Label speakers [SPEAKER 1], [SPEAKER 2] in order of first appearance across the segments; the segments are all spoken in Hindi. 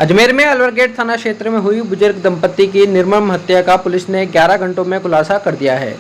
[SPEAKER 1] अजमेर में अलवर गेट थाना क्षेत्र में हुई बुजुर्ग दंपत्ति की निर्मम हत्या का पुलिस ने 11 घंटों में खुलासा कर दिया है।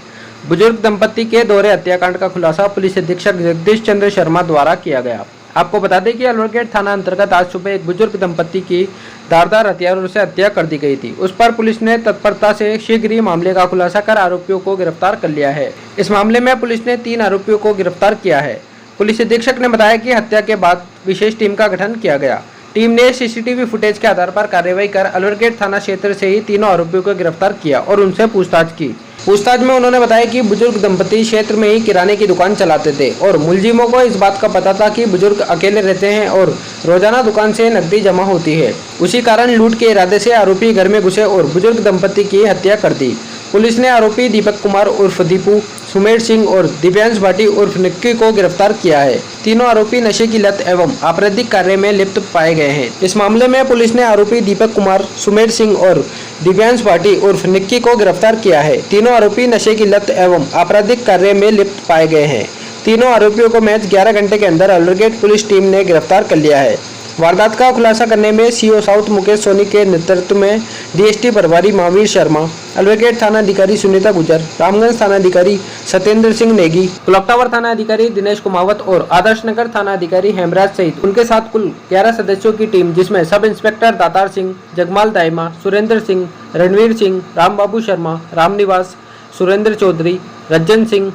[SPEAKER 1] बुजुर्ग दंपत्ति के दोहरे हत्याकांड का खुलासा पुलिस अधीक्षक जगदीश चंद्र शर्मा द्वारा किया गया। आपको बता दें कि अलवर गेट थाना अंतर्गत आज सुबह एक बुजुर्ग दंपत्ति की धारदार हथियारों से हत्या कर दी गई थी। उस पर पुलिस ने तत्परता से शीघ्र ही मामले का खुलासा कर आरोपियों को गिरफ्तार कर लिया है। इस मामले में पुलिस ने 3 आरोपियों को गिरफ्तार किया है। पुलिस अधीक्षक ने बताया कि हत्या के बाद विशेष टीम का गठन किया गया। टीम ने सीसीटीवी फुटेज के आधार पर कार्रवाई कर अलवर गेट थाना क्षेत्र से ही तीनों आरोपियों को गिरफ्तार किया और उनसे पूछताछ की। पूछताछ में उन्होंने बताया कि बुजुर्ग दंपति क्षेत्र में ही किराने की दुकान चलाते थे और मुलजिमों को इस बात का पता था कि बुजुर्ग अकेले रहते हैं और रोजाना दुकान से नकदी जमा होती है। उसी कारण लूट के इरादे से आरोपी घर में घुसे और बुजुर्ग दंपति की हत्या कर दी। पुलिस ने आरोपी दीपक कुमार उर्फ दीपू, सुमेर सिंह और दिव्यांश भाटी उर्फ निक्की को गिरफ्तार किया है। तीनों आरोपी नशे की लत एवं आपराधिक कार्य में लिप्त पाए गए हैं। इस मामले में पुलिस ने आरोपी दीपक कुमार, सुमेर सिंह और दिव्यांश भाटी उर्फ निक्की को गिरफ्तार किया है। तीनों आरोपी नशे की लत एवं आपराधिक कार्य में लिप्त पाए गए हैं। तीनों आरोपियों को महज 11 घंटे के अंदर अलवर गेट पुलिस टीम ने गिरफ्तार कर लिया है। वारदात का खुलासा करने में सीओ साउथ मुकेश सोनी के नेतृत्व में डीएसटी प्रभारी महावीर शर्मा, अलवर गेट थाना अधिकारी सुनीता गुजर, रामगंज थाना अधिकारी सत्येंद्र सिंह नेगी, क्लॉक टावर थाना अधिकारी दिनेश कुमावत और आदर्श नगर थाना अधिकारी हेमराज सहित उनके साथ कुल 11 सदस्यों की टीम, जिसमें सब इंस्पेक्टर दातार सिंह, जगमाल दाइमा, सुरेंद्र सिंह, रणवीर सिंह, राम बाबू शर्मा, रामनिवास, सुरेंद्र चौधरी, रज्जन सिंह,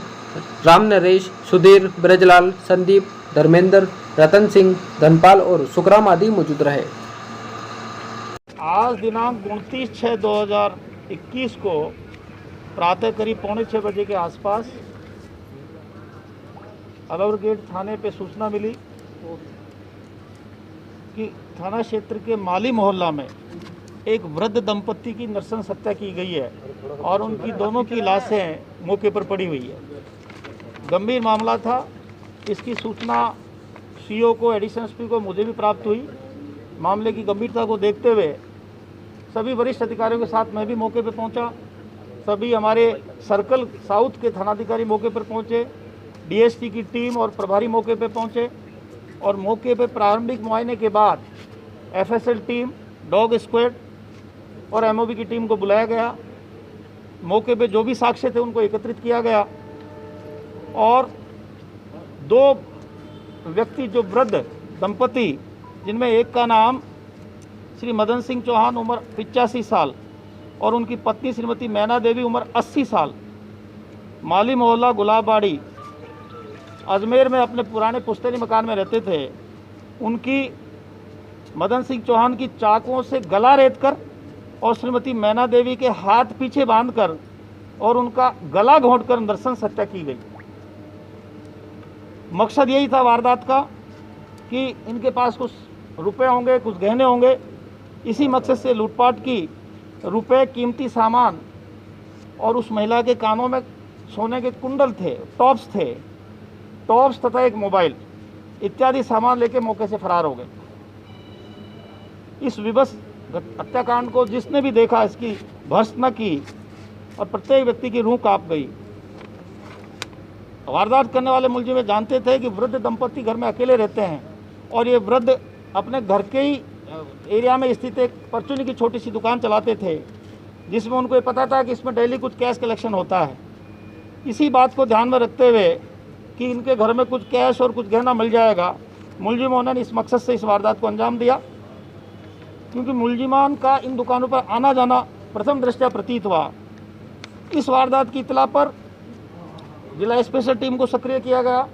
[SPEAKER 1] राम नरेश, सुधीर, ब्रजलाल, संदीप, धर्मेंद्र, रतन सिंह, धनपाल और सुखराम आदि मौजूद रहे।
[SPEAKER 2] आज दिनांक 29/6/2021 को प्रातः करीब 6:45 बजे के आसपास अलवर गेट थाने पे सूचना मिली कि थाना क्षेत्र के माली मोहल्ला में एक वृद्ध दंपत्ति की नृशंस हत्या की गई है और उनकी दोनों की लाशें मौके पर पड़ी हुई है। गंभीर मामला था। इसकी सूचना सीओ को, एडिशनल एसपी को, मुझे भी प्राप्त हुई। मामले की गंभीरता को देखते हुए सभी वरिष्ठ अधिकारियों के साथ मैं भी मौके पर पहुंचा। सभी हमारे सर्कल साउथ के थानाधिकारी मौके पर पहुंचे, डीएसटी की टीम और प्रभारी मौके पर पहुंचे और मौके पर प्रारंभिक मुआयने के बाद एफएसएल टीम, डॉग स्क्वाड और एमओबी की टीम को बुलाया गया। मौके पे जो भी साक्ष्य थे उनको एकत्रित किया गया और 2 व्यक्ति, जो वृद्ध दंपति, जिनमें एक का नाम श्री मदन सिंह चौहान, उम्र 85 साल और उनकी पत्नी श्रीमती मैना देवी, उम्र 80 साल, माली मोहल्ला गुलाबबाड़ी अजमेर में अपने पुराने पुश्तैनी मकान में रहते थे। उनकी मदन सिंह चौहान की चाकुओं से गला रेतकर और श्रीमती मैना देवी के हाथ पीछे बांधकर और उनका गला घोंटकर नृशंस हत्या की गई। मकसद यही था वारदात का कि इनके पास कुछ रुपए होंगे, कुछ गहने होंगे। इसी मकसद से लूटपाट की। रुपए, कीमती सामान और उस महिला के कानों में सोने के कुंडल थे, टॉप्स तथा एक मोबाइल इत्यादि सामान लेके मौके से फरार हो गए। इस विवश हत्याकांड को जिसने भी देखा, इसकी भर्त्सना की और प्रत्येक व्यक्ति की रूह कांप गई। वारदात करने वाले मुलजिम जानते थे कि वृद्ध दंपति घर में अकेले रहते हैं और ये वृद्ध अपने घर के ही एरिया में स्थित एक परचूनी की छोटी सी दुकान चलाते थे, जिसमें उनको ये पता था कि इसमें डेली कुछ कैश कलेक्शन होता है। इसी बात को ध्यान में रखते हुए कि इनके घर में कुछ कैश और कुछ गहना मिल जाएगा, मुलजिमों ने इस मकसद से इस वारदात को अंजाम दिया। क्योंकि मुलजिमान का इन दुकानों पर आना जाना प्रथम दृष्टया प्रतीत हुआ। इस वारदात की इतला पर जिला स्पेशल टीम को सक्रिय किया गया,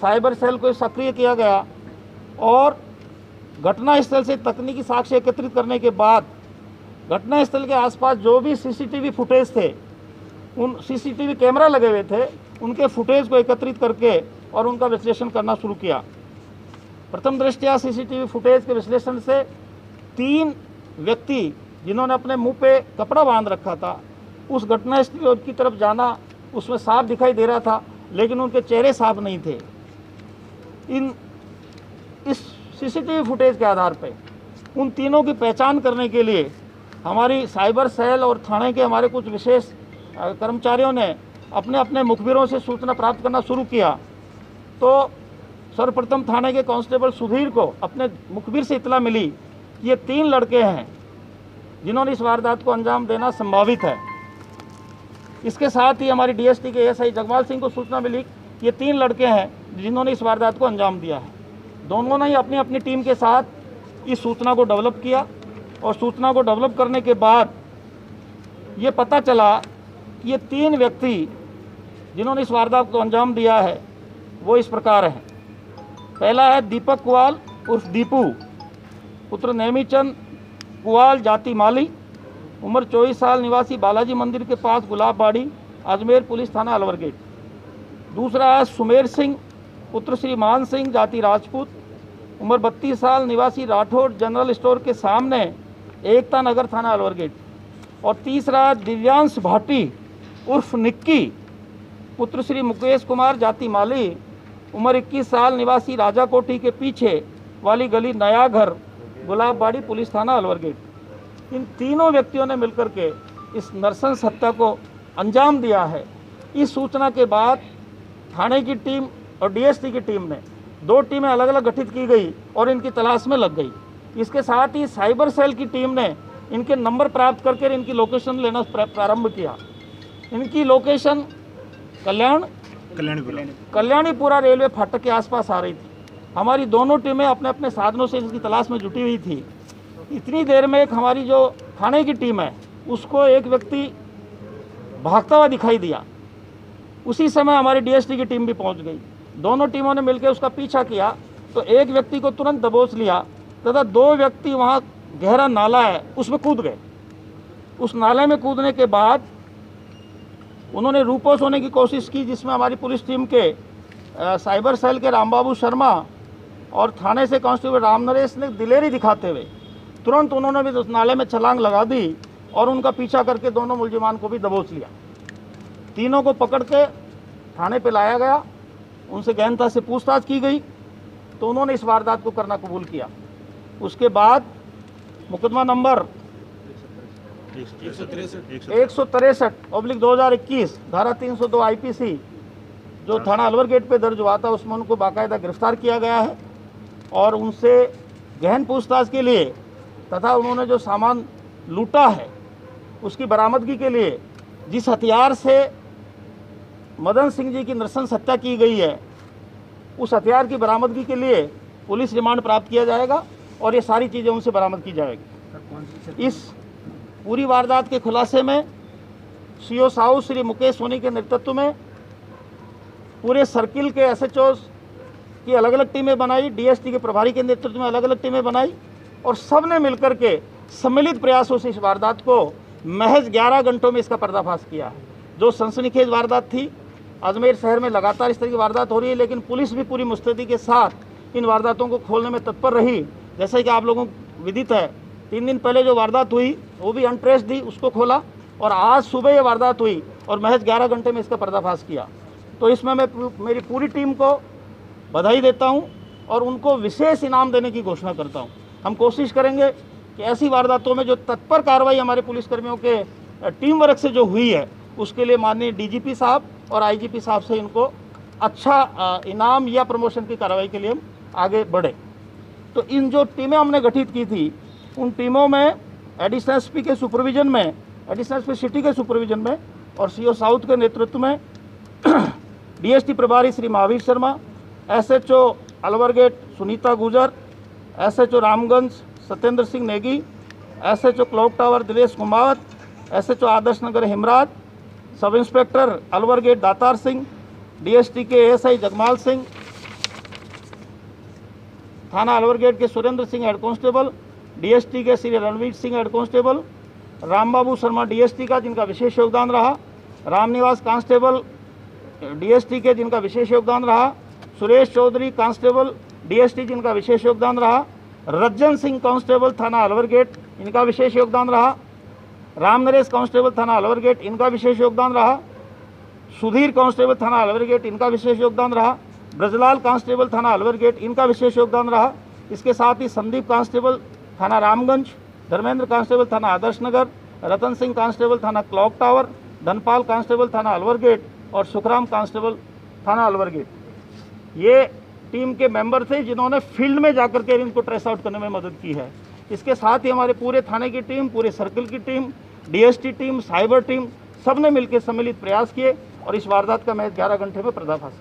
[SPEAKER 2] साइबर सेल को सक्रिय किया गया और घटनास्थल से तकनीकी साक्ष्य एकत्रित करने के बाद घटनास्थल के आसपास जो भी सीसीटीवी फुटेज थे, उन सीसीटीवी कैमरा लगे हुए थे, उनके फुटेज को एकत्रित करके और उनका विश्लेषण करना शुरू किया। प्रथम दृष्टया सीसीटीवी फुटेज के विश्लेषण से 3 व्यक्ति जिन्होंने अपने मुंह पे कपड़ा बांध रखा था, उस घटनास्थल की तरफ जाना उसमें साफ दिखाई दे रहा था, लेकिन उनके चेहरे साफ नहीं थे। इस सीसीटीवी फुटेज के आधार पर उन तीनों की पहचान करने के लिए हमारी साइबर सेल और थाने के हमारे कुछ विशेष कर्मचारियों ने अपने अपने मुखबिरों से सूचना प्राप्त करना शुरू किया। तो सर्वप्रथम थाने के कांस्टेबल सुधीर को अपने मुखबिर से इतला मिली ये 3 लड़के हैं जिन्होंने इस वारदात को अंजाम देना संभावित है। इसके साथ ही हमारी डीएसटी के एएसआई जगमाल सिंह को सूचना मिली ये 3 लड़के हैं जिन्होंने इस वारदात को अंजाम दिया है। दोनों ने ही अपनी अपनी टीम के साथ इस सूचना को डेवलप किया और सूचना को डेवलप करने के बाद ये पता चला कि ये 3 व्यक्ति जिन्होंने इस वारदात को अंजाम दिया है वो इस प्रकार हैं। पहला है दीपक कुआल उर्फ दीपू, पुत्र नेमीचंद कुआल, जाति माली, उम्र 24 साल, निवासी बालाजी मंदिर के पास गुलाबबाड़ी, अजमेर, पुलिस थाना अलवर गेट। दूसरा है सुमेर सिंह, पुत्र श्री मान सिंह, जाति राजपूत, उम्र 32 साल, निवासी राठौड़ जनरल स्टोर के सामने, एकता नगर, थाना अलवर गेट। और तीसरा दिव्यांश भाटी उर्फ निक्की, पुत्र श्री मुकेश कुमार, जाति माली, उम्र 21 साल, निवासी राजा कोठी के पीछे वाली गली, नया घर, गुलाबबाड़ी, पुलिस थाना अलवर गेट। इन तीनों व्यक्तियों ने मिलकर के इस नरसंस हत्या को अंजाम दिया है। इस सूचना के बाद थाने की टीम और डीएसटी की टीम ने 2 टीमें अलग अलग गठित की गई और इनकी तलाश में लग गई। इसके साथ ही साइबर सेल की टीम ने इनके नंबर प्राप्त करके इनकी लोकेशन लेना प्रारंभ किया। इनकी लोकेशन कल्याणीपुरा रेलवे फाटक के आसपास आ रही थी। हमारी दोनों टीमें अपने अपने साधनों से इसकी तलाश में जुटी हुई थी। इतनी देर में एक हमारी जो थाने की टीम है उसको एक व्यक्ति भागता हुआ दिखाई दिया। उसी समय हमारी डीएसटी की टीम भी पहुंच गई। दोनों टीमों ने मिलकर उसका पीछा किया तो एक व्यक्ति को तुरंत दबोच लिया तथा 2 व्यक्ति वहां गहरा नाला है उसमें कूद गए। उस नाले में कूदने के बाद उन्होंने रूपोश होने की कोशिश की, जिसमें हमारी पुलिस टीम के साइबर सेल के रामबाबू शर्मा और थाने से कांस्टेबल राम नरेश ने दिलेरी दिखाते हुए तुरंत उन्होंने भी उस नाले में छलांग लगा दी और उनका पीछा करके दोनों मुलजिमान को भी दबोच लिया। तीनों को पकड़ के थाने पे लाया गया, उनसे गहनता से पूछताछ की गई तो उन्होंने इस वारदात को करना कबूल किया। उसके बाद मुकदमा नंबर 163/2021 धारा 302 आईपीसी जो थाना अलवर गेट पे दर्ज हुआ था उसमें उनको बाकायदा गिरफ्तार किया गया है और उनसे गहन पूछताछ के लिए तथा उन्होंने जो सामान लूटा है उसकी बरामदगी के लिए जिस हथियार से मदन सिंह जी की नृशंस हत्या की गई है उस हथियार की बरामदगी के लिए पुलिस रिमांड प्राप्त किया जाएगा और ये सारी चीज़ें उनसे बरामद की जाएगी। इस पूरी वारदात के खुलासे में सीओ साहू श्री मुकेश सोनी के नेतृत्व में पूरे सर्किल के एसएचओ की अलग अलग टीमें बनाई, डीएसटी के प्रभारी के नेतृत्व में अलग अलग टीमें बनाई और सब ने मिलकर के सम्मिलित प्रयासों से इस वारदात को महज 11 घंटों में इसका पर्दाफाश किया है। जो सनसनीखेज वारदात थी, अजमेर शहर में लगातार इस तरह की वारदात हो रही है लेकिन पुलिस भी पूरी मुस्तैदी के साथ इन वारदातों को खोलने में तत्पर रही। जैसे कि आप लोगों को विदित है 3 दिन पहले जो वारदात हुई वो भी अनट्रेस थी, उसको खोला और आज सुबह ये वारदात हुई और महज 11 घंटे में इसका पर्दाफाश किया। तो इसमें मैं मेरी पूरी टीम को बधाई देता हूं और उनको विशेष इनाम देने की घोषणा करता हूं। हम कोशिश करेंगे कि ऐसी वारदातों में जो तत्पर कार्रवाई हमारे पुलिसकर्मियों के टीम वर्क से जो हुई है उसके लिए माननीय डीजीपी साहब और आईजीपी साहब से इनको अच्छा इनाम या प्रमोशन की कार्रवाई के लिए हम आगे बढ़े। तो इन जो टीमें हमने गठित की थी उन टीमों में एडिशनल एसपी के सुपरविजन में, एडिशनल एसपी सिटी के सुपरविजन में और सीओ साउथ के नेतृत्व में डीएसटी प्रभारी Shri Mahavir Sharma, SHO Alwar gate Sunita Gujar, SHO Ramganj Satyendra Singh Negi, SHO clock tower Dinesh Kumar, SHO Adarsh Nagar Himraj, sub inspector Alwar gate Datar Singh, DST के एएसआई जगमाल सिंह, थाना अलवर गेट के Surendra Singh head constable, DST के Shri Ranvir Singh head constable, Rambabu Sharma DST का जिनका विशेष योगदान रहा, रामनिवास कांस्टेबल डीएसटी के जिनका विशेष योगदान रहा, सुरेश चौधरी कांस्टेबल डीएसटी जिनका विशेष योगदान रहा, रज्जन सिंह कांस्टेबल थाना अलवर गेट इनका विशेष योगदान रहा, राम नरेश कांस्टेबल थाना अलवर गेट इनका विशेष योगदान रहा, सुधीर कांस्टेबल थाना अलवर गेट इनका विशेष योगदान रहा, ब्रजलाल कांस्टेबल थाना अलवर गेट इनका विशेष योगदान रहा। इसके साथ ही संदीप कांस्टेबल थाना रामगंज, धर्मेंद्र कांस्टेबल थाना आदर्श नगर, रतन सिंह कांस्टेबल थाना क्लॉक टावर, धनपाल कांस्टेबल थाना अलवर गेट और सुखराम कांस्टेबल थाना अलवर गेट, ये टीम के मेंबर थे जिन्होंने फील्ड में जाकर के इनको ट्रेस आउट करने में मदद की है। इसके साथ ही हमारे पूरे थाने की टीम, पूरे सर्कल की team, DST team, cyber team, सब ने मिलकर सम्मिलित प्रयास किए और इस वारदात का महज 11 घंटे में पर्दाफाश।